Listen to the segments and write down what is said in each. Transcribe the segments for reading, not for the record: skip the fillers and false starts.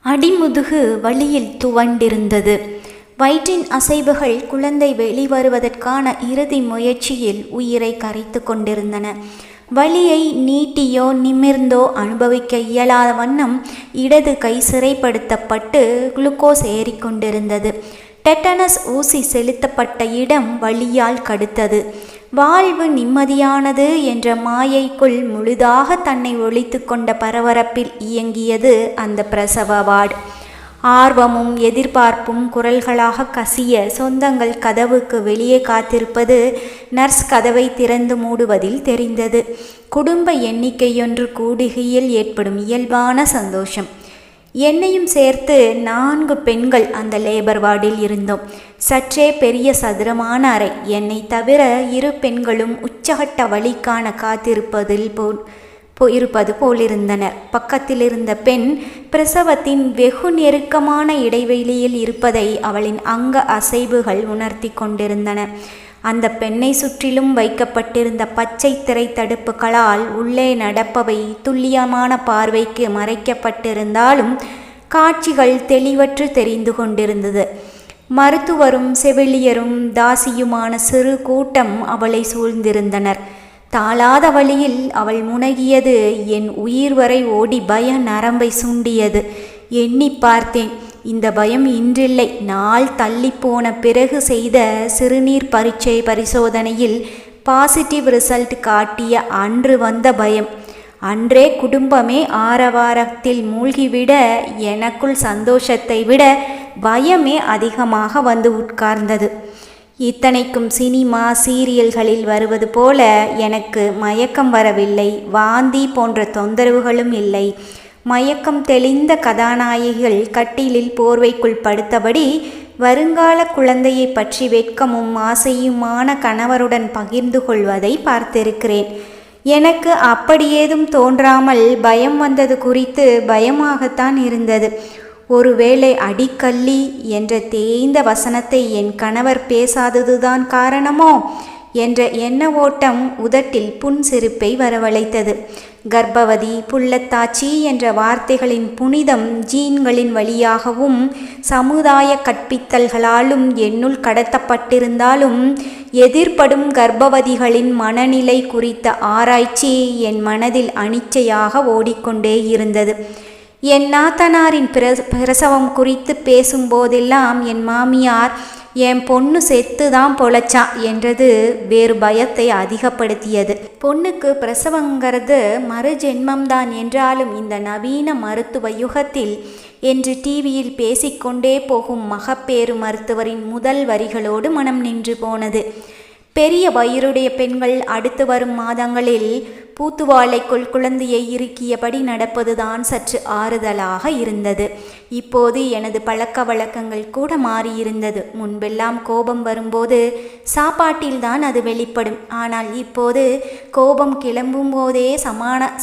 அடிமுதுகு வலியில் துவண்டிருந்தது. வயிற்றின் அசைவுகள் குழந்தை வெளிவருவதற்கான இறுதி முயற்சியில் உயிரை கரைத்து கொண்டிருந்தன. வலியை நீட்டியோ நிமிர்ந்தோ அனுபவிக்க இயலாத வண்ணம் இடது கை சிறைப்படுத்தப்பட்டு குளுக்கோஸ் ஏறிக்கொண்டிருந்தது. டெட்டனஸ் ஊசி செலுத்தப்பட்ட இடம் வலியால் கடுத்தது. வாழ்வு நிம்மதியானது என்ற மாயைக்குள் முழுதாக தன்னை ஒழித்து கொண்ட பரபரப்பில் இயங்கியது அந்த பிரசவ வார்டு. ஆர்வமும் எதிர்பார்ப்பும் குரல்களாக கசிய சொந்தங்கள் கதவுக்கு வெளியே காத்திருப்பது நர்ஸ் கதவை திறந்து மூடுவதில் தெரிந்தது. குடும்ப எண்ணிக்கையொன்று கூடுகையில் ஏற்படும் இயல்பான சந்தோஷம். என்னையும் சேர்த்து 4 பெண்கள் அந்த லேபர் வார்டில் இருந்தோம். சற்றே பெரிய சதுரமான அறை. என்னை தவிர 2 பெண்களும் உச்சகட்ட வலிக்கான இருப்பது போலிருந்தனர். பக்கத்தில் இருந்த பெண் பிரசவத்தின் வெகு நெருக்கமான இடைவெளியில் இருப்பதை அவளின் அங்க அசைவுகள் உணர்த்தி கொண்டிருந்தன. அந்த பெண்ணை சுற்றிலும் வைக்கப்பட்டிருந்த பச்சை திரை தடுப்புகளால் உள்ளே நடப்பவை துல்லியமான பார்வைக்கு மறைக்கப்பட்டிருந்தாலும் காட்சிகள் தெளிவற்று தெரிந்து கொண்டிருந்தது. மருத்துவரும் செவிலியரும் தாசியுமான சிறு கூட்டம் அவளை சூழ்ந்திருந்தனர். தாளாத வழியில் அவள் முனகியது என் உயிர் வரை ஓடி பய நரம்பை சுண்டியது. எண்ணி பார்த்தேன். இந்த பயம் இன்றில்லை. நாள் தள்ளி போன பிறகு செய்த சிறுநீர் பரீட்சை பரிசோதனையில் பாசிட்டிவ் ரிசல்ட் காட்டிய அன்று வந்த பயம். அன்றே குடும்பமே ஆரவாரத்தில் மூழ்கிவிட எனக்குள் சந்தோஷத்தை விட பயமே அதிகமாக வந்து உட்கார்ந்தது. இத்தனைக்கும் சினிமா சீரியல்களில் வருவது போல எனக்கு மயக்கம் வரவில்லை. வாந்தி போன்ற தொந்தரவுகளும் இல்லை. மயக்கம் தெளிந்த கதாநாயகிகள் கட்டிலில் போர்வைக்குள் படுத்தபடி வருங்கால குழந்தையை பற்றி வெட்கமும் ஆசையுமான கணவருடன் பகிர்ந்து கொள்வதை பார்த்திருக்கிறேன். எனக்கு அப்படியேதும் தோன்றாமல் பயம் வந்தது குறித்து பயமாகத்தான் இருந்தது. ஒருவேளை அடிக்கல்லி என்ற தேய்ந்த வசனத்தை என் கணவர் பேசாததுதான் காரணமோ என்ற எண்ண ஓட்டம் உதட்டில் புன்சிரிப்பை வரவழைத்தது. கர்ப்பவதி புள்ளத்தாச்சி என்ற வார்த்தைகளின் புனிதம் ஜீன்களின் வழியாகவும் சமுதாய கற்பித்தல்களாலும் என்னுள் கடத்தப்பட்டிருந்தாலும் எதிர்ப்படும் கர்ப்பவதிகளின் மனநிலை குறித்த ஆராய்ச்சி என் மனதில் அனிச்சையாக ஓடிக்கொண்டே இருந்தது. என் நாத்தனாரின் பிரசவம் குறித்து பேசும்போதெல்லாம் என் மாமியார் என் பொண்ணு செத்துதான் பொழைச்சா என்றது வேறு பயத்தை அதிகப்படுத்தியது. பொண்ணுக்கு பிரசவங்கிறது மறுஜென்மம்தான் என்றாலும் இந்த நவீன மருத்துவ யுகத்தில் என்று டிவியில் பேசிக்கொண்டே போகும் மகப்பேறு மருத்துவரின் முதல் வரிகளோடு மனம் நின்று போனது. பெரிய வயிறுடைய பெண்கள் அடுத்து வரும் மாதங்களில் பூத்துவாளைக்குள் குழந்தையை இறுக்கியபடி நடப்பதுதான் சற்று ஆறுதலாக இருந்தது. இப்போது எனது பழக்க வழக்கங்கள் கூட மாறியிருந்தது. முன்பெல்லாம் கோபம் வரும்போது சாப்பாட்டில்தான் அது வெளிப்படும். ஆனால் இப்போது கோபம் கிளம்பும் போதே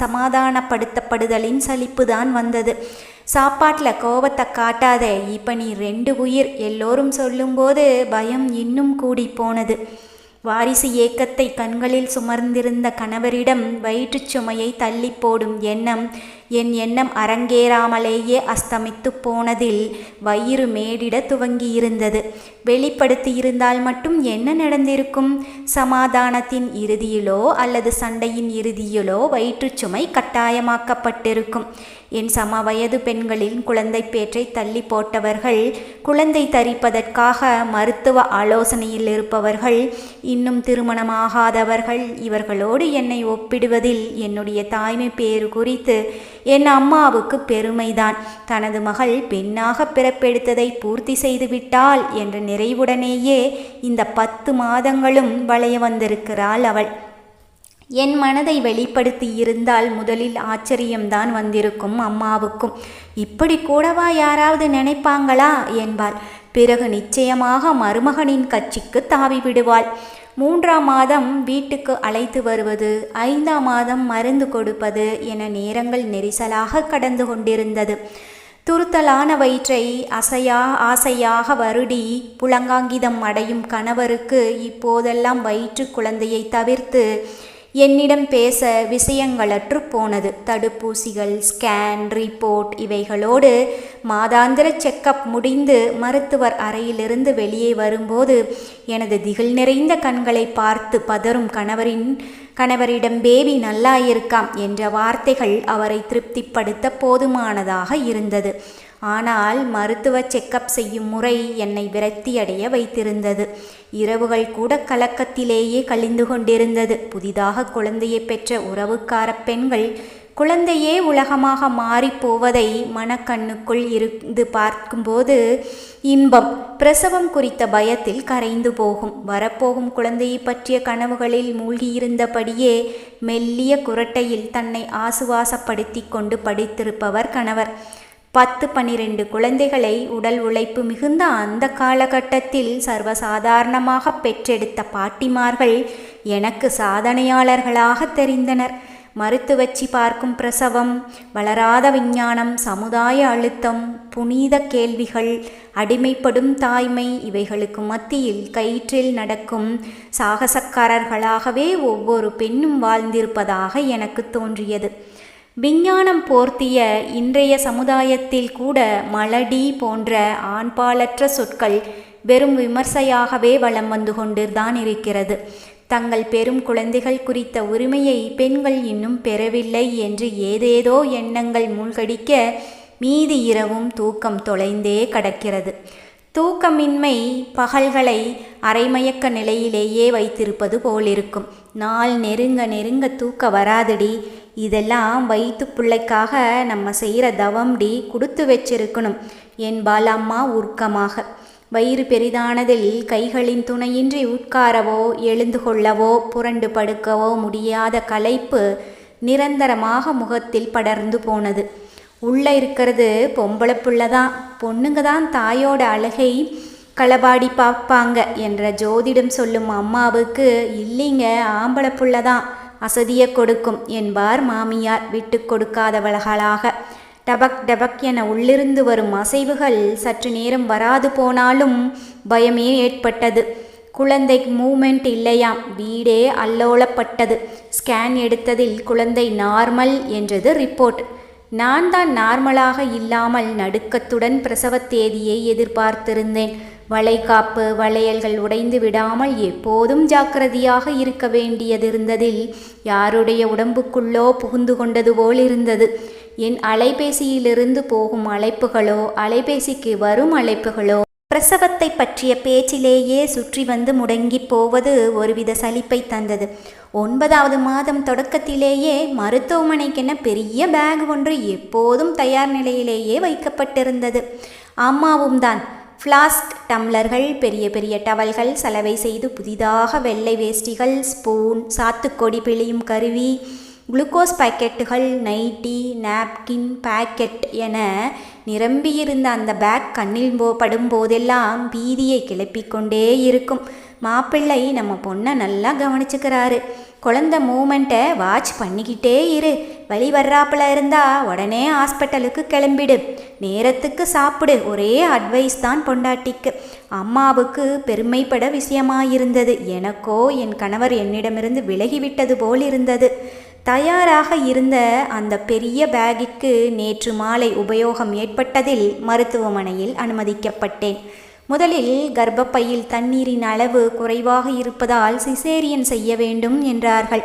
சமாதானப்படுத்தப்படுதலின் சலிப்பு தான் வந்தது. சாப்பாட்டில் கோபத்தை காட்டாதே, இப்போ நீ 2 உயிர் எல்லோரும் சொல்லும்போது பயம் இன்னும் கூடி போனது. வாரிசு ஏக்கத்தை கண்களில் சுமர்ந்திருந்த கணவரிடம் வயிற்றுச் சுமையை தள்ளி போடும் என் எண்ணம் அரங்கேறாமலேயே அஸ்தமித்து போனதில் வயிறு மேடிட துவங்கியிருந்தது. வெளிப்படுத்தியிருந்தால் மட்டும் என்ன நடந்திருக்கும்? சமாதானத்தின் இறுதியிலோ அல்லது சண்டையின் இறுதியிலோ வயிற்றுச் சுமை கட்டாயமாக்கப்பட்டிருக்கும். என் சமவயது பெண்களின் குழந்தை பேற்றை தள்ளி போட்டவர்கள், குழந்தை தரிப்பதற்காக மருத்துவ ஆலோசனையில் இருப்பவர்கள், இன்னும் திருமணமாகாதவர்கள், இவர்களோடு என்னை ஒப்பிடுவதில் என்னுடைய தாய்மை பேறு குறித்து என் அம்மாவுக்கு பெருமைதான். தனது மகள் பெண்ணாக பிறப்பெடுத்ததை பூர்த்தி செய்துவிட்டாள் என்ற நிறைவுடனேயே இந்த 10 மாதங்களும் வளைய வந்திருக்கிறாள் அவள். என் மனதை வெளிப்படுத்தி இருந்தால் முதலில் ஆச்சரியம்தான் வந்திருக்கும் அம்மாவுக்கும். இப்படி கூடவா யாராவது நினைப்பாங்களா என்பாள். பிறகு நிச்சயமாக மருமகனின் கட்சிக்கு தாவி விடுவாள். 3ஆம் மாதம் வீட்டுக்கு அழைத்து வருவது, 5ஆம் மாதம் மருந்து கொடுப்பது என நேரங்கள் நெரிசலாக கடந்து கொண்டிருந்தது. துருத்தலான வயிற்றை ஆசையாக வருடி புலங்காங்கிதம் அடையும் கணவருக்கு இப்போதெல்லாம் வயிற்று குழந்தையை தவிர்த்து என்னிடம் பேச விஷயங்களற்று போனது. தடுப்பூசிகள், ஸ்கேன், ரிப்போர்ட் இவைகளோடு மாதாந்திர செக்கப் முடிந்து மருத்துவர் அறையிலிருந்து வெளியே வரும்போது எனது திகில் நிறைந்த கண்களை பார்த்து பதறும் கணவரிடம் பேபி நல்லா இருக்காம் என்ற வார்த்தைகள் அவரை திருப்திப்படுத்த போதுமானதாக இருந்தது. ஆனால் மருத்துவ செக்கப் செய்யும் முறை என்னை விரக்தியடைய வைத்திருந்தது. இரவுகள் கூட கலக்கத்திலேயே கழிந்து கொண்டிருந்தது. புதிதாக குழந்தையை பெற்ற உறவுக்கார பெண்கள் குழந்தையே உலகமாக மாறிப்போவதை மனக்கண்ணுக்குள் இருந்து பார்க்கும்போது இன்பம், பிரசவம் குறித்த பயத்தில் கரைந்து போகும். வரப்போகும் குழந்தையை பற்றிய கனவுகளில் மூழ்கியிருந்தபடியே மெல்லிய குரட்டையில் தன்னை ஆசுவாசப்படுத்தி கொண்டு படித்திருப்பவர் கணவர். 10-12 குழந்தைகளை உடல் உழைப்பு மிகுந்த அந்த காலகட்டத்தில் சர்வசாதாரணமாக பெற்றெடுத்த பாட்டிமார்கள் எனக்கு சாதனையாளர்களாக தெரிந்தனர். மருத்துவச்சி பார்க்கும் பிரசவம், வளராத விஞ்ஞானம், சமுதாய அழுத்தம், புனித கேள்விகள், அடிமைப்படும் தாய்மை இவைகளுக்கு மத்தியில் கயிற்றில் நடக்கும் சாகசக்காரர்களாகவே ஒவ்வொரு பெண்ணும் வாழ்ந்திருப்பதாக எனக்கு தோன்றியது. விஞ்ஞானம் போர்த்திய இன்றைய சமுதாயத்தில் கூட மலடி போன்ற ஆண்பாலற்ற சொற்கள் வெறும் விமர்சையாகவே வலம் வந்து கொண்டுதான் இருக்கிறது. தங்கள் பெரும் குழந்தைகள் குறித்த உரிமையை பெண்கள் இன்னும் பெறவில்லை என்று ஏதேதோ எண்ணங்கள் மூழ்கடிக்க மீதி இரவும் தூக்கம் தொலைந்தே கடக்கிறது. தூக்கமின்மை பகல்களை அரைமயக்க நிலையிலேயே வைத்திருப்பது போலிருக்கும். நாள் நெருங்க நெருங்க தூக்க வராதடி, இதெல்லாம் வயிற்று பிள்ளைக்காக நம்ம செய்கிற தவம்டி, கொடுத்து வச்சிருக்கணும் என்பாள் அம்மா உருக்கமாக. வயிறு பெரிதானதில் கைகளின் துணையின்றி உட்காரவோ எழுந்து கொள்ளவோ புரண்டு படுக்கவோ முடியாத களைப்பு நிரந்தரமாக முகத்தில் படர்ந்து போனது. உள்ளே இருக்கிறது பொம்பளை பிள்ளைதான், பொண்ணுங்க தான் தாயோட அழகை களபாடி பார்ப்பாங்க என்ற ஜோதிடம் சொல்லும் அம்மாவுக்கு இல்லைங்க, ஆம்பளை புள்ளதான் அசதியை கொடுக்கும் என்பார் மாமியார் விட்டு கொடுக்காதவர்களாக. டபக் டபக் என உள்ளிருந்து வரும் அசைவுகள் சற்று நேரம் வராது போனாலும் பயமே ஏற்பட்டது. குழந்தை மூமெண்ட் இல்லையாம். வீடே அல்லோலப்பட்டது. ஸ்கேன் எடுத்ததில் குழந்தை நார்மல் என்றது ரிப்போர்ட். நான் தான் நார்மலாக இல்லாமல் நடுக்கத்துடன் பிரசவ தேதியை எதிர்பார்த்திருந்தேன். வளைகாப்பு வளையல்கள் உடைந்து விடாமல் எப்போதும் ஜாக்கிரதையாக இருக்க வேண்டியதிருந்ததில் யாருடைய உடம்புக்குள்ளோ புகுந்து கொண்டது போல் இருந்தது. என் அலைபேசியிலிருந்து போகும் அழைப்புகளோ அலைபேசிக்கு வரும் அழைப்புகளோ பிரசவத்தை பற்றிய பேச்சிலேயே சுற்றி வந்து முடங்கி போவது ஒருவித சலிப்பை தந்தது. 9வது மாதம் தொடக்கத்திலேயே மருத்துவமனைக்கென பெரிய பேக் ஒன்று எப்போதும் தயார் நிலையிலேயே வைக்கப்பட்டிருந்தது. அம்மாவும் தான் ஃப்ளாஸ்க், டம்ளர்கள், பெரிய பெரிய டவல்கள், சலவை செய்து புதிதாக வெள்ளை வேஷ்டிகள், ஸ்பூன், சாத்துக்கொடி பிழியும் கருவி, குளுக்கோஸ் பாக்கெட்டுகள், நைட்டி, நாப்கின் பாக்கெட் என நிரம்பியிருந்த அந்த பேக் கண்ணில் படும் போதெல்லாம் பீதியை கிளப்பிக்கொண்டே இருக்கும். மாப்பிள்ளை நம்ம பொண்ணை நல்லா கவனிச்சுக்கிறாரு. குழந்தை மூமெண்ட்டை வாட்ச் பண்ணிக்கிட்டே இரு. வலி வர்றாப்புல இருந்தா உடனே ஹாஸ்பிட்டலுக்கு கிளம்பிடு. நேரத்துக்கு சாப்பிடு. ஒரே அட்வைஸ் தான் பொண்டாட்டிக்கு. அம்மாவுக்கு பெருமைப்பட விஷயமாயிருந்தது. எனக்கோ என் கணவர் என்னிடமிருந்து விலகிவிட்டது போல் இருந்தது. தயாராக இருந்த அந்த பெரிய பேக்கிற்கு நேற்று மாலை உபயோகம் ஏற்பட்டதில் மருத்துவமனையில் அனுமதிக்கப்பட்டேன். முதலில் கர்ப்பப்பையில் தண்ணீரின் அளவு குறைவாக இருப்பதால் சிசேரியன் செய்ய வேண்டும் என்றார்கள்.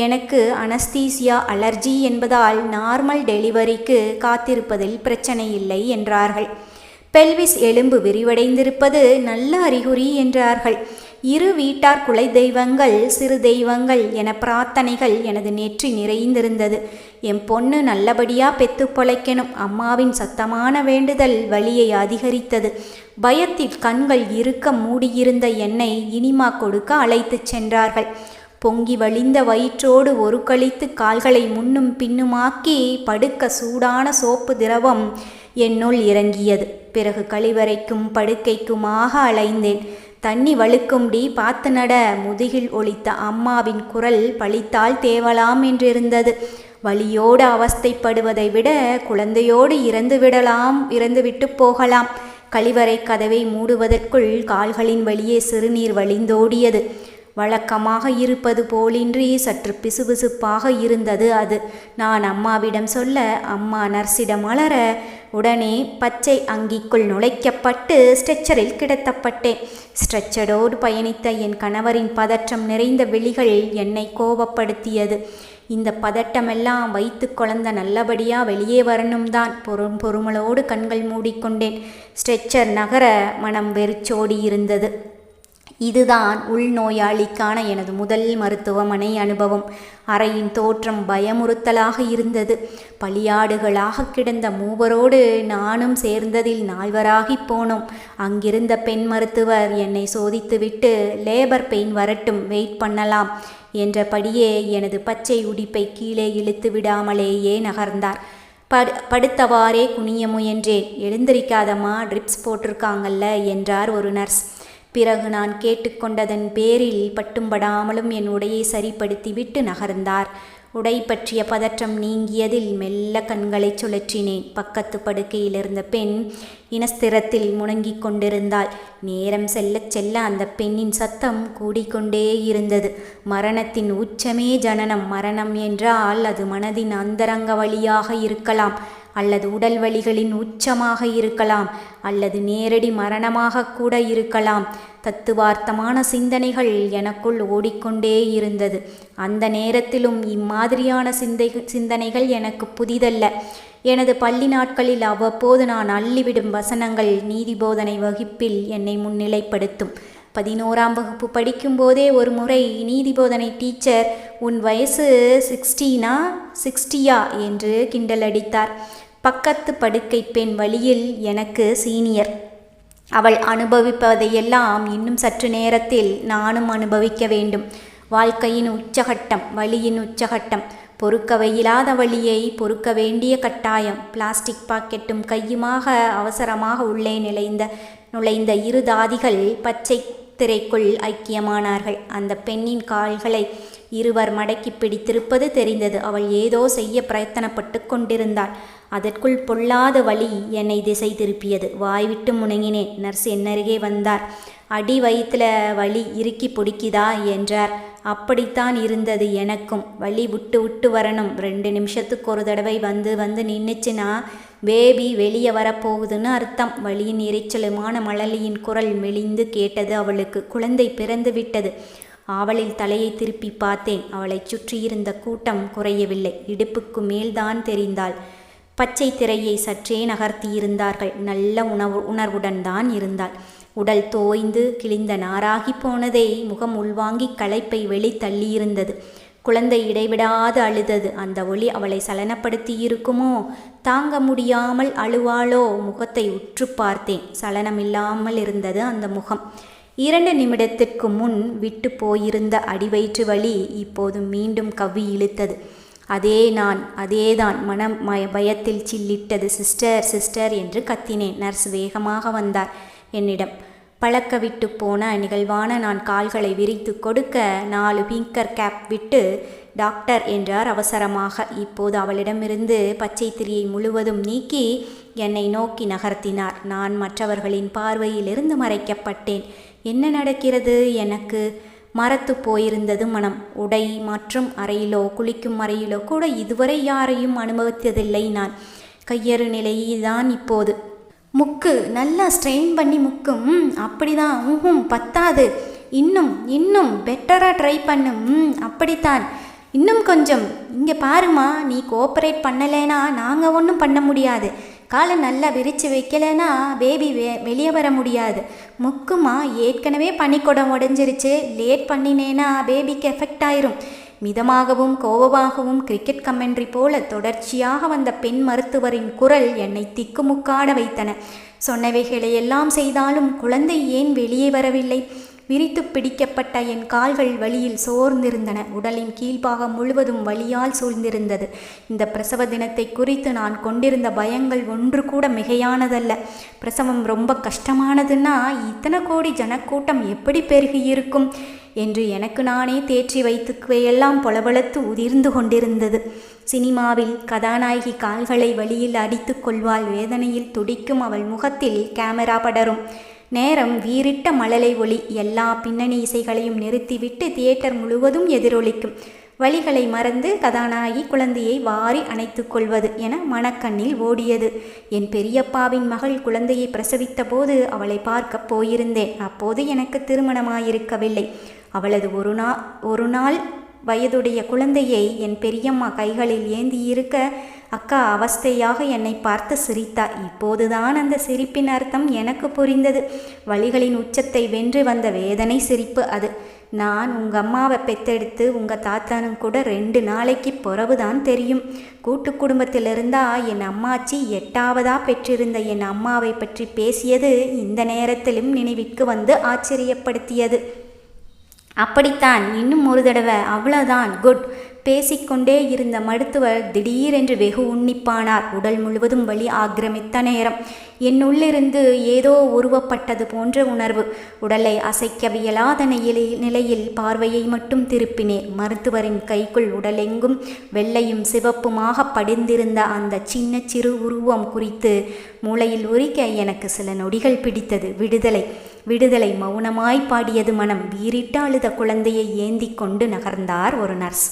எனக்கு அனஸ்தீசியா அலர்ஜி என்பதால் நார்மல் டெலிவரிக்கு காத்திருப்பதில் பிரச்சனை இல்லை என்றார்கள். பெல்விஸ் எலும்பு விரிவடைந்திருப்பது நல்ல அறிகுறி என்றார்கள். இரு வீட்டார் குலை தெய்வங்கள் சிறு தெய்வங்கள் என பிரார்த்தனைகள் எனது நெற்றி நிறைந்திருந்தது. என் பொண்ணு நல்லபடியாக பெத்து பொழைக்கணும். அம்மாவின் சத்தமான வேண்டுதல் வலியை அதிகரித்தது. பயத்தில் கண்கள் இருக்க மூடியிருந்த என்னை இனிமா கொடுக்க அழைத்துச் சென்றார்கள். பொங்கி வழிந்த வயிற்றோடு ஒரு கழித்து கால்களை முன்னும் பின்னுமாக்கி படுக்க சூடான சோப்பு திரவம் என்னுள் இறங்கியது. பிறகு கழிவறைக்கும் படுக்கைக்குமாக அலைந்தேன். தண்ணி வழுக்கும்டி பார்த்து நட. முதுகில் ஒலித்த அம்மாவின் குரல் பழித்தால் தேவலாம் என்றிருந்தது. வலியோடு அவஸ்தைப்படுவதை விட குழந்தையோடு இறந்துவிட்டு போகலாம். கழிவறை கதவை மூடுவதற்குள் கால்களின் வழியே சிறுநீர் வழிந்தோடியது. வழக்கமாக இருப்பது போலின்றி சற்று பிசுபிசுப்பாக இருந்தது அது. நான் அம்மாவிடம் சொல்ல அம்மா நர்ஸிடம் அலற உடனே பச்சை அங்கிக்குள் நுழைக்கப்பட்டு ஸ்ட்ரெச்சரில் கிடத்தப்பட்டேன். ஸ்ட்ரெச்சரோடு பயணித்த என் கணவரின் பதற்றம் நிறைந்த விழிகள் என்னை கோபப்படுத்தியது. இந்த பதட்டமெல்லாம் வைத்து குழந்த நல்லபடியாக வெளியே வரணும் தான். பொறுமலோடு கண்கள் மூடிக்கொண்டேன். ஸ்ட்ரெச்சர் நகர மனம் வெறிச்சோடி இருந்தது. இதுதான் உள்நோயாளிக்கான எனது முதல் மருத்துவமனை அனுபவம். அறையின் தோற்றம் பயமுறுத்தலாக இருந்தது. பலியாடுகளாக கிடந்த மூவரோடு நானும் சேர்ந்ததில் 4வராகி போனோம். அங்கிருந்த பெண் மருத்துவர் என்னை சோதித்துவிட்டு லேபர் பெயின் வரட்டும், வெயிட் பண்ணலாம் என்றபடியே எனது பச்சை உடிப்பை கீழே இழுத்து விடாமலேயே நகர்ந்தார். படுத்தவாறே குனிய முயன்றேன். எழுந்திருக்காதம்மா, ட்ரிப்ஸ் போட்டிருக்காங்கல்ல என்றார் ஒரு நர்ஸ். பிறகு நான் கேட்டுக்கொண்டதன் பேரில் பட்டும்படாமலும் என் உடையை சரிப்படுத்திவிட்டு நகர்ந்தார். உடை பற்றிய பதற்றம் நீங்கியதில் மெல்ல கண்களை சுழற்றினேன். பக்கத்து படுக்கையில் இருந்த பெண் இனஸ்திரத்தில் முணங்கிக் கொண்டிருந்தாள். நேரம் செல்ல செல்ல அந்த பெண்ணின் சத்தம் கூடிக்கொண்டே இருந்தது. மரணத்தின் உச்சமே ஜனனம். மரணம் என்றால் அது மனதின் அந்தரங்க வழியாக இருக்கலாம், அல்லது உடல் வலிகளின் உச்சமாக இருக்கலாம், அல்லது நேரடி மரணமாக கூட இருக்கலாம். தத்துவார்த்தமான சிந்தனைகள் எனக்குள் ஓடிக்கொண்டே இருந்தது. அந்த நேரத்திலும் இம்மாதிரியான சிந்தனைகள் எனக்கு புதிதல்ல. எனது பள்ளி நாட்களில் அவ்வப்போது நான் அள்ளிவிடும் வசனங்கள் நீதிபோதனை வகுப்பில் என்னை முன்னிலைப்படுத்தும். 11ஆம் வகுப்பு படிக்கும்போதே ஒரு முறை நீதிபோதனை டீச்சர், உன் வயசு 60 என்று கிண்டலடித்தார். பக்கத்து படுக்கை பெண் வழியில் எனக்கு சீனியர். அவள் அனுபவிப்பதையெல்லாம் இன்னும் சற்று நேரத்தில் நானும் அனுபவிக்க வேண்டும். வாழ்க்கையின் உச்சகட்டம், வலியின் உச்சகட்டம். பொறுக்கவையில்லாத வழியை பொறுக்க வேண்டிய கட்டாயம். பிளாஸ்டிக் பாக்கெட்டும் கையுமாக அவசரமாக உள்ளே நுழைந்த இரு தாதிகள் பச்சை திரைக்குள் ஐக்கியமானார்கள். அந்த பெண்ணின் கால்களை இருவர் மடக்கி பிடித்திருப்பது தெரிந்தது. அவள் ஏதோ செய்ய பிரயத்தனப்பட்டு கொண்டிருந்தாள். அதற்குள் பொல்லாத வலி என்னை திசை திருப்பியது. வாய்விட்டு முணங்கினேன். நர்ஸ் என்னருகே வந்தார். அடி வயிற்றுல வலி இறுக்கி பிடிக்குதா என்றார். அப்படித்தான் இருந்தது எனக்கும். வலி விட்டு விட்டு வரணும். 2 நிமிஷத்துக்கு ஒரு தடவை வந்து நின்றுச்சுன்னா பேபி வெளியே வரப்போகுதுன்னு அர்த்தம். வலியின் இறைச்சலுமான மழலியின் குரல் மெலிந்து கேட்டது அவளுக்கு. குழந்தை பிறந்து விட்டது. ஆவலில் தலையை திருப்பி பார்த்தேன். அவளை சுற்றியிருந்த கூட்டம் குறையவில்லை. இடுப்புக்கு மேல்தான் தெரிந்தாள். பச்சை திரையை சற்றே நகர்த்தியிருந்தார்கள். நல்ல உணர்வுடன் தான் இருந்தாள். உடல் தோய்ந்து கிழிந்த நாராகி போனதை முகம் உள்வாங்கி களைப்பை வெளித்தள்ளியிருந்தது. குழந்தை இடைவிடாது அழுதது. அந்த ஒளி அவளை சலனப்படுத்தியிருக்குமோ? தாங்க முடியாமல் அழுவாளோ? முகத்தை உற்று பார்த்தேன். சலனமில்லாமல் இருந்தது அந்த முகம். 2 நிமிடத்திற்கு முன் விட்டு போயிருந்த அடிவயிற்று வலி இப்போது மீண்டும் கவ்வி இழுத்தது. அதேதான். மனம் பயத்தில் சில்லிட்டது. சிஸ்டர் சிஸ்டர் என்று கத்தினேன். நர்ஸ் வேகமாக வந்தார் என்னிடம். பழக்க விட்டு போன நிகழ்வான நான் கால்களை விரித்து கொடுக்க 4 ஃபிங்கர் கேப் விட்டு டாக்டர் என்றார் அவசரமாக. இப்போது அவளிடமிருந்து பச்சை திரியை முழுவதும் நீக்கி என்னை நோக்கி நகர்த்தினார். நான் மற்றவர்களின் பார்வையிலிருந்து மறைக்கப்பட்டேன். என்ன நடக்கிறது எனக்கு? மரத்து போயிருந்தது மனம். உடை மற்றும் அறையிலோ குளிக்கும் அறையிலோ கூட இதுவரை யாரையும் அனுபவித்ததில்லை நான். கையறு நிலையில்தான் இப்போது. முக்கு நல்லா ஸ்ட்ரெயின் பண்ணி முக்கும். அப்படிதான். பத்தாது. இன்னும் பெட்டராக ட்ரை பண்ணு. அப்படித்தான். இன்னும் கொஞ்சம். இங்கே பாருமா, நீ கோஆப்ரேட் பண்ணலைன்னா நாங்கள் ஒன்றும் பண்ண முடியாது. காலை நல்லா விரித்து வைக்கலைன்னா பேபி வெளியே வர முடியாது. முக்குமா, ஏற்கனவே பனிக்குடம் உடஞ்சிருச்சு. லேட் பண்ணினேன்னா பேபிக்கு எஃபெக்ட் ஆயிரும். மிதமாகவும் கோபமாகவும் கிரிக்கெட் கமெண்ட்ரி போல தொடர்ச்சியாக வந்த பெண் மருத்துவரின் குரல் என்னை திக்குமுக்காட வைத்தன. சொன்னவைகளையெல்லாம் செய்தாலும் குழந்தை ஏன் வெளியே வரவில்லை? விரித்து பிடிக்கப்பட்ட என் கால்கள் வலியில் சோர்ந்திருந்தன. உடலின் கீழ்பாகம் முழுவதும் வலியால் சூழ்ந்திருந்தது. இந்த பிரசவ தினத்தை குறித்து நான் கொண்டிருந்த பயங்கள் ஒன்று கூட மிகையானதல்ல. பிரசவம் ரொம்ப கஷ்டமானதுன்னா இத்தனை கோடி ஜனக்கூட்டம் எப்படி பெருகியிருக்கும் என்று எனக்கு நானே தேற்றி வைத்துக்குவையெல்லாம் பொலபலத்து உதிர்ந்து கொண்டிருந்தது. சினிமாவில் கதாநாயகி கால்களை வலியில் அடித்து கொள்வாள். வேதனையில் துடிக்கும் அவள் முகத்தில் கேமரா படரும். நேரம் வீறிட்ட மழலை ஒளி. எல்லா பின்னணி இசைகளையும் நிறுத்திவிட்டு தியேட்டர் முழுவதும் எதிரொலிக்கும். வழிகளை மறந்து கதாநாயகி குழந்தையை வாரி அணைத்து கொள்வது என மனக்கண்ணில் ஓடியது. என் பெரியப்பாவின் மகள் குழந்தையை பிரசவித்த போது அவளை பார்க்க போயிருந்தேன். அப்போது எனக்கு திருமணமாயிருக்கவில்லை. அவளது ஒரு நாள் வயதுடைய குழந்தையை என் பெரியம்மா கைகளில் ஏந்தியிருக்க அக்கா அவஸ்தையாக என்னை பார்த்து சிரித்தார். இப்போதுதான் அந்த சிரிப்பின் அர்த்தம் எனக்கு புரிந்தது. வலிகளின் உச்சத்தை வென்று வந்த வேதனை சிரிப்பு அது. நான் உங்கள் அம்மாவை பெத்தெடுத்து உங்கள் தாத்தானும் கூட 2 நாளைக்கு பிறகுதான் தெரியும். கூட்டு குடும்பத்தில் இருந்தா என் அம்மாச்சி 8ஆவதா பெற்றிருந்த என் அம்மாவை பற்றி பேசியது இந்த நேரத்திலும் நினைவிற்கு வந்து ஆச்சரியப்படுத்தியது. அப்படித்தான், இன்னும் ஒரு தடவை, அவ்வளோதான், குட். பேசிக்கொண்டே இருந்த மருத்துவர் திடீரென்று வெகு உன்னிப்பானார். உடல் முழுவதும் வலி ஆக்கிரமித்த நேரம். என்னுள்ளிருந்து ஏதோ உருவப்பட்டது போன்ற உணர்வு. உடலை அசைக்கவியலாத நிலையில் பார்வையை மட்டும் திருப்பினேன். மருத்துவரின் கைக்குள் உடலெங்கும் வெள்ளையும் சிவப்புமாக படிந்திருந்த அந்த சின்ன சிறு உருவம் குறித்து மூளையில் உரிக்க எனக்கு சில நொடிகள் பிடித்தது. விடுதலை, விடுதலை. மௌனமாய் பாடியது மனம். வீறிட்டு அழுத குழந்தையை ஏந்தி கொண்டு நகர்ந்தார் ஒரு நர்ஸ்.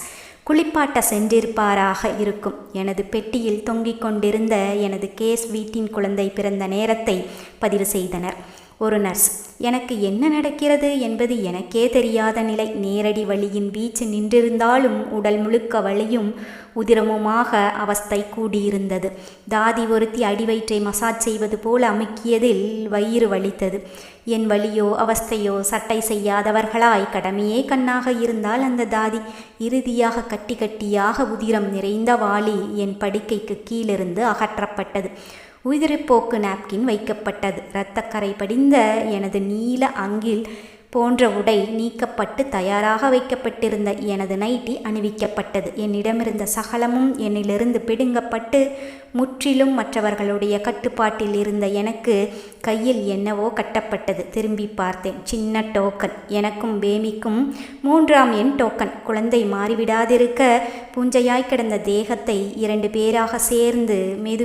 குளிப்பாட்ட சென்றிருப்பாராக இருக்கும். எனது பெட்டியில் தொங்கிக் கொண்டிருந்த எனது கேஸ் வீட்டின் குழந்தை பிறந்த நேரத்தை பதிவு செய்தனர். ஒரு நர்ஸ். எனக்கு என்ன நடக்கிறது என்பது எனக்கே தெரியாத நிலை. நேரடி வலியின் வீச்சு நின்றிருந்தாலும் உடல் முழுக்க வலியும் உதிரமுமாக அவஸ்தை கூடியிருந்தது. தாதி ஒருத்தி அடிவயிற்றை மசாஜ் செய்வது போல அமுக்கியதில் வயிறு வலித்தது. என் வலியோ அவஸ்தையோ சட்டை செய்யாதவர்களாய் கடமையே கண்ணாக இருந்தால் அந்த தாதி இறுதியாக கட்டி கட்டியாக உதிரம் நிறைந்த வாளி என் படுக்கைக்கு கீழிருந்து அகற்றப்பட்டது. உதிரிப்போக்கு நாப்கின் வைக்கப்பட்டது. இரத்தக்கரை படிந்த எனது நீல அங்கில் போன்ற உடை நீக்கப்பட்டு தயாராக வைக்கப்பட்டிருந்த எனது நைட்டி அணிவிக்கப்பட்டது. என்னிடமிருந்த சகலமும் என்னிலிருந்து பிடுங்கப்பட்டு முற்றிலும் மற்றவர்களுடைய கட்டுப்பாட்டில் இருந்த எனக்கு கையில் என்னவோ கட்டப்பட்டது. திரும்பி பார்த்தேன். சின்ன டோக்கன். எனக்கும் பேபிக்கும் 3ஆம் எண் டோக்கன். குழந்தை மாறிவிடாதிருக்க பூஞ்சையாய் கிடந்த தேகத்தை 2 பேராக சேர்ந்து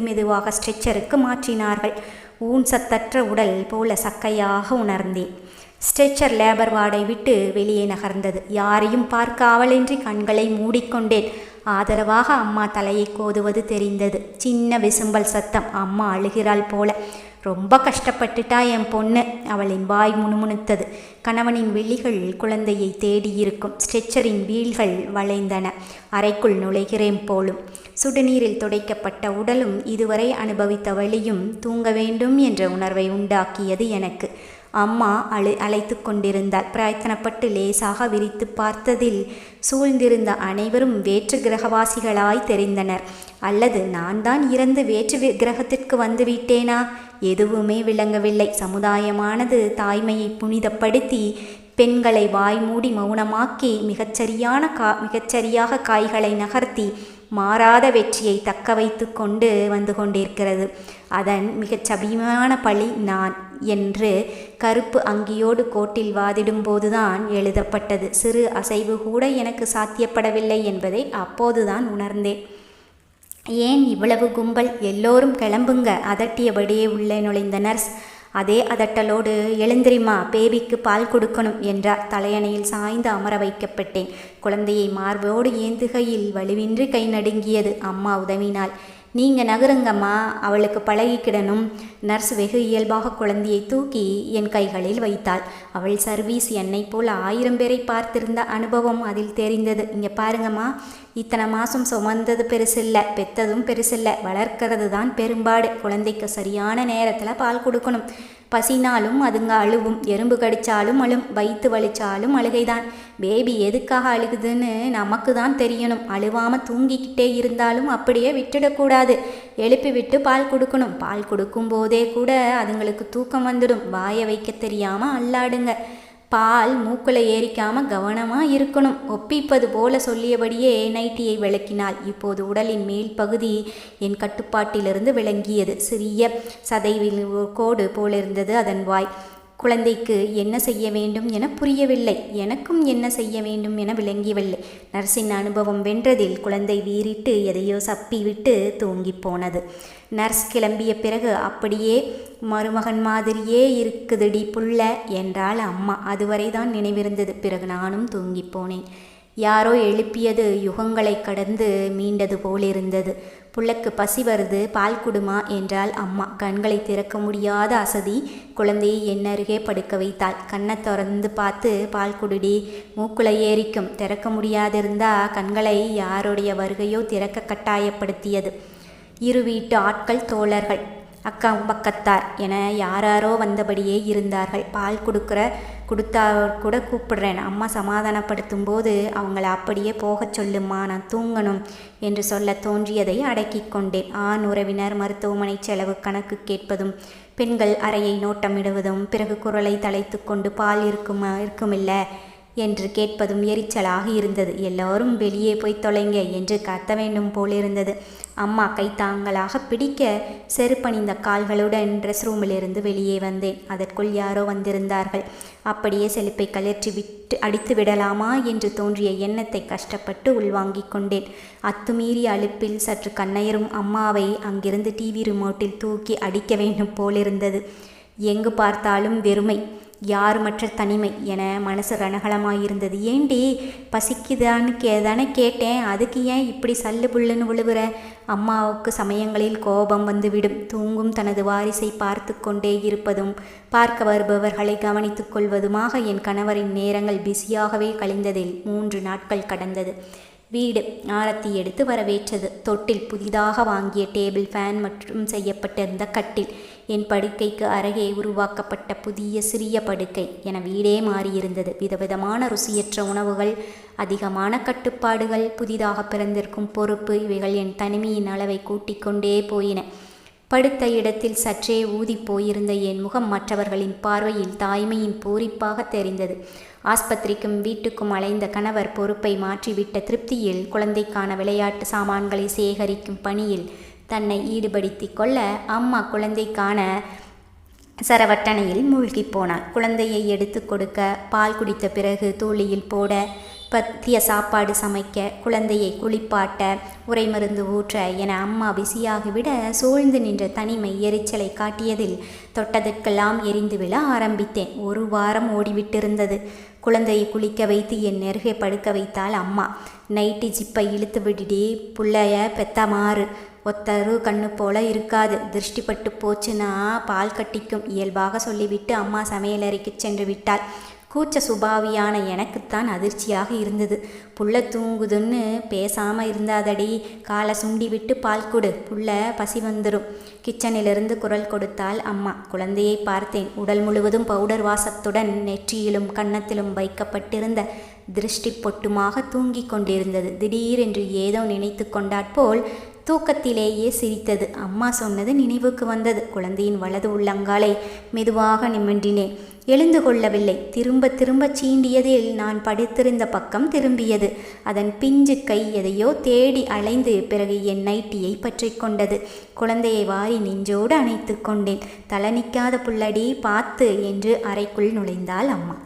மெதுவாக ஸ்ட்ரெச்சருக்கு மாற்றினார்கள். ஊன்சத்தற்ற உடல் போல சக்கையாக உணர்ந்தேன். ஸ்ட்ரெச்சர் லேபர் வார்டை விட்டு வெளியே நகர்ந்தது. யாரையும் பார்க்க ஆவலின்றி கண்களை மூடிக்கொண்டேன். ஆதரவாக அம்மா தலையை கோதுவது தெரிந்தது. சின்ன விசும்பல் சத்தம். அம்மா அழுகிறாள் போல. ரொம்ப கஷ்டப்பட்டுட்டா என் பொண்ணு. அவளின் வாய் முணுமுணுத்தது. கணவனின் விழிகள் குழந்தையை தேடியிருக்கும். ஸ்ட்ரெச்சரின் வீல்கள் வளைந்தன. அறைக்குள் நுழைகிறேன் போலும். சுடுநீரில் துடைக்கப்பட்ட உடலும் இதுவரை அனுபவித்த வலியும் தூங்க வேண்டும் என்ற உணர்வை உண்டாக்கியது எனக்கு. அம்மா அழைத்து கொண்டிருந்தாள். பிரயத்தனப்பட்டு லேசாக விரித்து பார்த்ததில் சூழ்ந்திருந்த அனைவரும் வேற்று கிரகவாசிகளாய் தெரிந்தனர். அல்லது நான் தான் இறந்து வேற்று கிரகத்திற்கு வந்து விட்டேனா? எதுவுமே விளங்கவில்லை. சமுதாயமானது தாய்மையை புனிதப்படுத்தி பெண்களை வாய்மூடி மௌனமாக்கி மிகச்சரியாக காய்களை நகர்த்தி மாறாத வெற்றியை தக்க வைத்து கொண்டு வந்து கொண்டிருக்கிறது. அதன் மிகச் சபிமான பழி நான் என்று கருப்பு அங்கியோடு கோட்டில் வாதிடும்போதுதான் எழுதப்பட்டது. சிறு அசைவு கூட எனக்கு சாத்தியப்படவில்லை என்பதை அப்போதுதான் உணர்ந்தேன். ஏன் இவ்வளவு கும்பல்? எல்லோரும் கிளம்புங்க. அதட்டியபடியே உள்ளே நுழைந்த நர்ஸ் அதே அதட்டலோடு, எழுந்திரிமா, பேபிக்கு பால் கொடுக்கணும் என்றார். தலையணையில் சாய்ந்து அமர வைக்கப்பட்டேன். குழந்தையை மார்போடு ஏந்துகையில் வலுவின்றி கை நடுங்கியது. அம்மா உதவினாள். நீங்கள் நகருங்கம்மா, அவளுக்கு பழகிக்கிடணும். நர்ஸ் வெகு இயல்பாக குழந்தையை தூக்கி என் கைகளில் வைத்தாள். அவள் சர்வீஸ் என்னை போல் 1000 பேரை பார்த்திருந்த அனுபவம் அதில் தெரிந்தது. இங்கே பாருங்கம்மா, இத்தனை மாதம் சுமந்தது பெருசில்லை, பெத்ததும் பெருசில்லை, வளர்க்கறது தான் பெரும்பாடு. குழந்தைக்கு சரியான நேரத்தில் பால் கொடுக்கணும். பசினாலும் அதுங்க அழுவும், எறும்பு கடிச்சாலும் அழும், வயிற்று வலிச்சாலும் அழுகைதான். பேபி எதுக்காக அழுகுதுன்னு நமக்கு தான் தெரியணும். அழுவாமல் தூங்கிக்கிட்டே இருந்தாலும் அப்படியே விட்டுடக்கூடாது. எழுப்பி விட்டு பால் கொடுக்கணும். பால் கொடுக்கும்போதே கூட அதுங்களுக்கு தூக்கம் வந்துடும். வாயை வைக்க தெரியாமல் அல்லாடுங்க. பால் மூக்குல ஏறிக்காமல் கவனமாக இருக்கணும். ஒப்பிப்பது போல சொல்லியபடியே நைட்டியை விளக்கினாள். இப்போது உடலின் மேல் பகுதி என் கட்டுப்பாட்டிலிருந்து விளங்கியது. சிறிய சதைவில் கோடு போலிருந்தது அதன் வாய். குழந்தைக்கு என்ன செய்ய வேண்டும் என புரியவில்லை. எனக்கும் என்ன செய்ய வேண்டும் என விளங்கியவில்லை. நர்ஸின் அனுபவம் வென்றதில் குழந்தை வீறிட்டு எதையோ சப்பிவிட்டு தூங்கி போனது. நர்ஸ் கிளம்பிய பிறகு அப்படியே மருமகன் மாதிரியே இருக்குதுடி புள்ள என்றாள் அம்மா. அதுவரை தான் நினைவிருந்தது. பிறகு நானும் தூங்கி போனேன். யாரோ எழுப்பியது யுகங்களை கடந்து மீண்டது போலிருந்தது. புள்ளைக்கு பசி வருது, பால் குடுமா என்றாள் அம்மா. கண்களை திறக்க முடியாத அசதி குழந்தையை என் அருகே படுக்க வைத்தாள். கண்ணை திறந்து பார்த்து பால் குடுடி, மூக்குல ஏறிக்கும். திறக்க முடியாதிருந்தா கண்களை யாருடைய வருகையோ திறக்க கட்டாயப்படுத்தியது. இரு வீட்டு ஆட்கள், தோழர்கள், அக்கம் பக்கத்தார் என யாராரோ வந்தபடியே இருந்தார்கள். பால் கொடுத்தா கூட கூப்பிடுறேன். அம்மா சமாதானப்படுத்தும் போது அவங்கள அப்படியே போகச் சொல்லுமா, நான் தூங்கணும் என்று சொல்ல தோன்றியதை அடக்கி கொண்டேன். ஆண் உறவினர் மருத்துவமனை செலவு கணக்கு கேட்பதும், பெண்கள் அறையை நோட்டமிடுவதும், பிறகு குரலை தலைத்து கொண்டு பால் இருக்குமில்ல என்று கேட்பதும் எரிச்சலாக இருந்தது. எல்லோரும் வெளியே போய் தொலைங்க என்று கத்த வேண்டும் போலிருந்தது. அம்மா கைத்தாங்களாக பிடிக்க செருப்பணிந்த கால்களுடன் ட்ரெஸ் ரூமிலிருந்து வெளியே வந்தேன். அதற்குள் யாரோ வந்திருந்தார்கள். அப்படியே செலுப்பை கலற்றி அடித்து விடலாமா என்று தோன்றிய எண்ணத்தை கஷ்டப்பட்டு உள்வாங்கிக் கொண்டேன். அத்துமீறி அலுப்பில் சற்று கண்ணயரும் அம்மாவை அங்கிருந்து டிவி ரிமோட்டில் தூக்கி அடிக்க வேண்டும் போலிருந்தது. எங்கு பார்த்தாலும் வெறுமை, யாருமற்ற தனிமை என மனசு ரணகலமாயிருந்தது. ஏண்டி பசிக்குதான்னு கேட்டேன், அதுக்கு ஏன் இப்படி சல்லு புல்லுன்னு விழுவுற? அம்மாவுக்கு சமயங்களில் கோபம் வந்துவிடும். தூங்கும் தனது வாரிசை பார்த்து கொண்டே இருப்பதும் பார்க்க வருபவர்களை கவனித்து கொள்வதுமாக என் கணவரின் நேரங்கள் பிஸியாகவே கழிந்ததில் 3 நாட்கள் கடந்தது. வீடு ஆரத்தி எடுத்து வரவேற்றது. தொட்டில் புதிதாக வாங்கிய டேபிள் ஃபேன் மற்றும் செய்யப்பட்டிருந்த கட்டில், என் படுக்கைக்கு அருகே உருவாக்கப்பட்ட புதிய சிறிய படுக்கை என வீடே மாறியிருந்தது. விதவிதமான ருசியற்ற உணவுகள், அதிகமான கட்டுப்பாடுகள், புதிதாக பிறந்திருக்கும் பொறுப்பு, இவைகள் என் தனிமையின் அளவை கூட்டிக் கொண்டே போயின. படுத்த இடத்தில் சற்றே ஊதி போயிருந்த என் முகம் மற்றவர்களின் பார்வையில் தாய்மையின் பூரிப்பாக தெரிந்தது. ஆஸ்பத்திரிக்கும் வீட்டுக்கும் அலைந்த கணவர் பொறுப்பை மாற்றிவிட்ட திருப்தியில் குழந்தைக்கான விளையாட்டு சாமான்களை சேகரிக்கும் பணியில் தன்னை ஈடுபடுத்தி கொள்ள அம்மா குழந்தைக்கான சரவட்டணையில் மூழ்கி போனாள். குழந்தையை எடுத்து கொடுக்க, பால் குடித்த பிறகு தூளியில் போட, பத்திய சாப்பாடு சமைக்க, குழந்தையை குளிப்பாட்ட, உரை மருந்து ஊற்ற என அம்மா பிஸியாகிவிட சூழ்ந்து நின்ற தனிமை எரிச்சலை காட்டியதில் தொட்டதற்கெல்லாம் எரிந்து விழ ஆரம்பித்தேன். 1 வாரம் ஓடிவிட்டிருந்தது. குழந்தையை குளிக்க வைத்து என் நெருகை படுக்க வைத்தாள் அம்மா. நைட்டி ஜிப்பை இழுத்து விடுடி, புள்ளைய பெத்த மாறு, ஒத்தரு கண்ணு போல இருக்காது, திருஷ்டிப்பட்டு போச்சுன்னா பால் கட்டிக்கும் இயல்பாக சொல்லிவிட்டு அம்மா சமையலறைக்கு சென்று விட்டாள். கூச்ச சுபாவியான எனக்குத்தான் அதிர்ச்சியாக இருந்தது. புள்ள தூங்குதுன்னு பேசாமல் இருந்தாதடி, காலை சுண்டி விட்டு பால் கொடு, புள்ள பசி வந்துடும். கிச்சனிலிருந்து குரல் கொடுத்தாள் அம்மா. குழந்தையை பார்த்தேன். உடல் முழுவதும் பவுடர் வாசத்துடன் நெற்றியிலும் கன்னத்திலும் வைக்கப்பட்டிருந்த திருஷ்டி பொட்டுமாக தூங்கி கொண்டிருந்தது. திடீரென்று ஏதோ நினைத்து கொண்டாற்போல் தூக்கத்திலேயே சிரித்தது. அம்மா சொன்னது நினைவுக்கு வந்தது. குழந்தையின் வலது உள்ளங்காலை மெதுவாக நிமிண்டினேன். எழுந்து கொள்ளவில்லை. திரும்ப திரும்ப சீண்டியதில் நான் படுத்திருந்த பக்கம் திரும்பியது. அதன் பிஞ்சு கை எதையோ தேடி அலைந்து பிறகு என் நைட்டியை பற்றி கொண்டது. குழந்தையை வாரி நெஞ்சோடு அணைத்து கொண்டேன். தலை நிற்காத புள்ளடி பார்த்து என்று அறைக்குள் நுழைந்தாள் அம்மா.